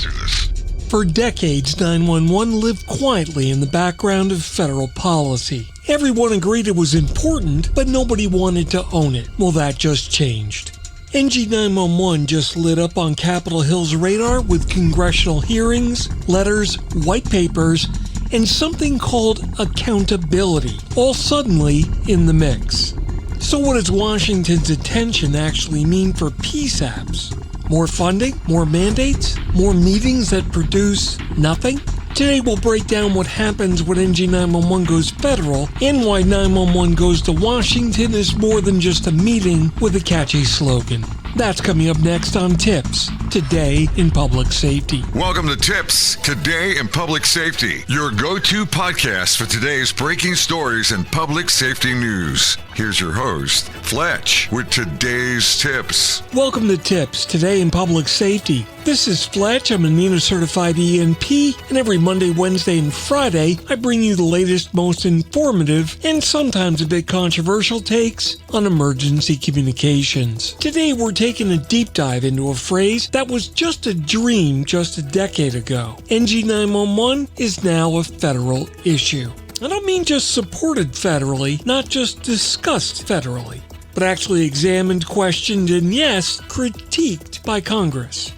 answer this. For decades, 911 lived quietly in the background of federal policy. Everyone agreed it was important, but nobody wanted to own it. Well, that just changed. NG911 just lit up on Capitol Hill's radar with congressional hearings, letters, white papers, and something called accountability, all suddenly in the mix. So what does Washington's attention actually mean for PSAPs? More funding? More mandates? More meetings that produce nothing? Today we'll break down what happens when NG911 goes federal and why 911 goes to Washington is more than just a meeting with a catchy slogan. That's coming up next on TiPS, Today in Public Safety. Welcome to TiPS, Today in Public Safety, your go-to podcast for today's breaking stories and public safety news. Here's your host, Fletch, with today's tips. Welcome to TiPS, Today in Public Safety. This is Fletch. I'm an MENA-certified ENP, and every Monday, Wednesday, and Friday, I bring you the latest, most informative, and sometimes a bit controversial takes on emergency communications. Today, we're taking a deep dive into a phrase that was just a dream just a decade ago. NG911 is now a federal issue. I don't mean just supported federally, not just discussed federally, but actually examined, questioned, and yes, critiqued by Congress.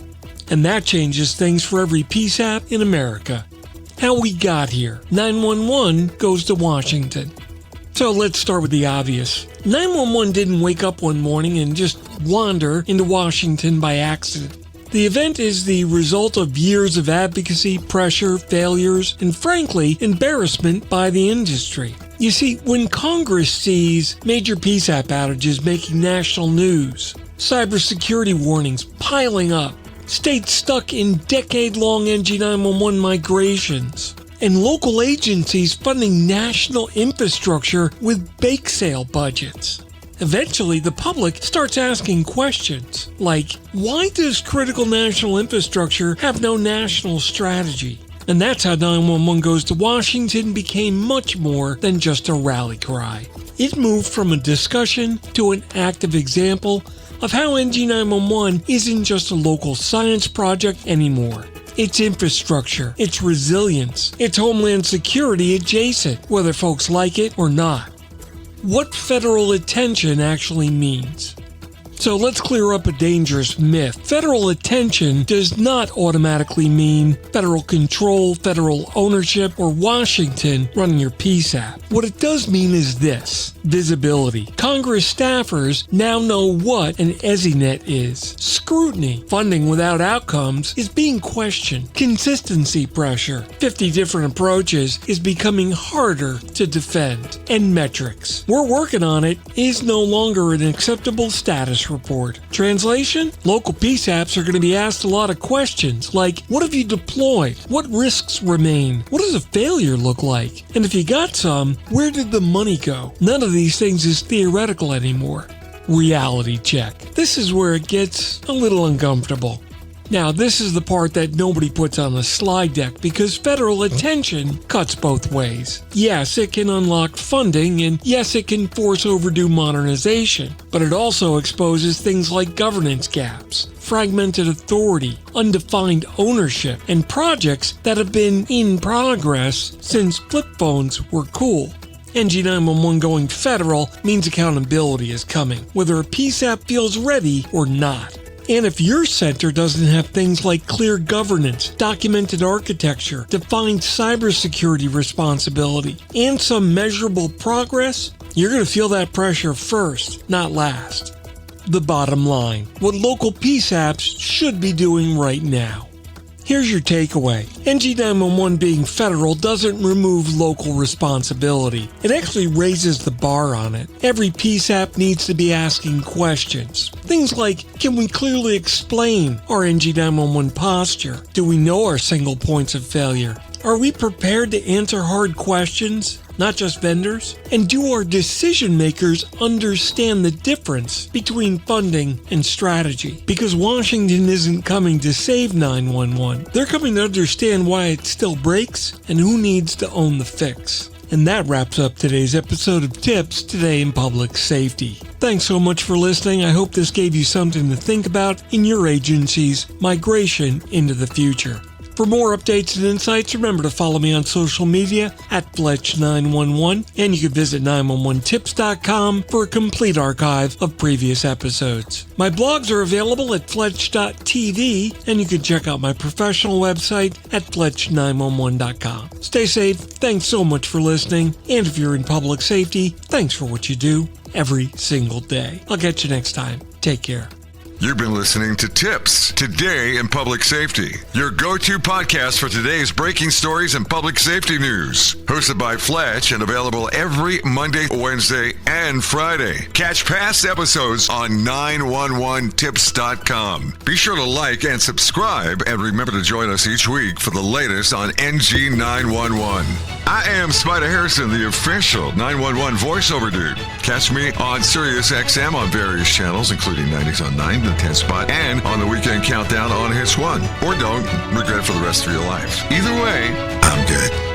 And that changes things for every PSAP in America. How we got here. 911 goes to Washington. So let's start with the obvious. 911 didn't wake up one morning and just wander into Washington by accident. The event is the result of years of advocacy, pressure, failures, and frankly, embarrassment by the industry. You see, when Congress sees major PSAP outages making national news, cybersecurity warnings piling up, states stuck in decade-long NG911 migrations, and local agencies funding national infrastructure with bake sale budgets. Eventually, the public starts asking questions like, why does critical national infrastructure have no national strategy? And that's how 911 goes to Washington became much more than just a rally cry. It moved from a discussion to an active example of how NG911 isn't just a local science project anymore. It's infrastructure, it's resilience, it's homeland security adjacent, whether folks like it or not. What federal attention actually means. So let's clear up a dangerous myth. Federal attention does not automatically mean federal control, federal ownership, or Washington running your PSAP. What it does mean is this: visibility. Congress staffers now know what an EZNet is. Scrutiny. Funding without outcomes is being questioned. Consistency pressure. 50 different approaches is becoming harder to defend. And metrics. We're working on it is no longer an acceptable status report. Translation? Local PSAPs are going to be asked a lot of questions like, what have you deployed? What risks remain? What does a failure look like? And if you got some, where did the money go? None of these things is theoretical anymore. Reality check. This is where it gets a little uncomfortable. Now, this is the part that nobody puts on the slide deck because federal attention cuts both ways. Yes, it can unlock funding, and yes, it can force overdue modernization, but it also exposes things like governance gaps, fragmented authority, undefined ownership, and projects that have been in progress since flip phones were cool. NG911 going federal means accountability is coming, whether a PSAP feels ready or not. And if your center doesn't have things like clear governance, documented architecture, defined cybersecurity responsibility, and some measurable progress, you're going to feel that pressure first, not last. The bottom line, what local PSAPs should be doing right now. Here's your takeaway. NG911 being federal doesn't remove local responsibility. It actually raises the bar on it. Every PSAP needs to be asking questions. Things like, can we clearly explain our NG911 posture? Do we know our single points of failure? Are we prepared to answer hard questions, not just vendors? And do our decision makers understand the difference between funding and strategy? Because Washington isn't coming to save 911. They're coming to understand why it still breaks and who needs to own the fix. And that wraps up today's episode of TiPS Today in Public Safety. Thanks so much for listening. I hope this gave you something to think about in your agency's migration into the future. For more updates and insights, remember to follow me on social media at Fletch911, and you can visit 911tips.com for a complete archive of previous episodes. My blogs are available at Fletch.tv, and you can check out my professional website at Fletch911.com. Stay safe, thanks so much for listening, and if you're in public safety, thanks for what you do every single day. I'll catch you next time. Take care. You've been listening to TiPS Today in Public Safety, your go-to podcast for today's breaking stories and public safety news. Hosted by Fletch and available every Monday, Wednesday, and Friday. Catch past episodes on 911tips.com. Be sure to like and subscribe, and remember to join us each week for the latest on NG911. I am Spider Harrison, the official 911 voiceover dude. Catch me on Sirius XM on various channels, including 90s on 9, the 10 spot, and on the Weekend Countdown on Hits 1. Or don't regret it for the rest of your life. Either way, I'm good.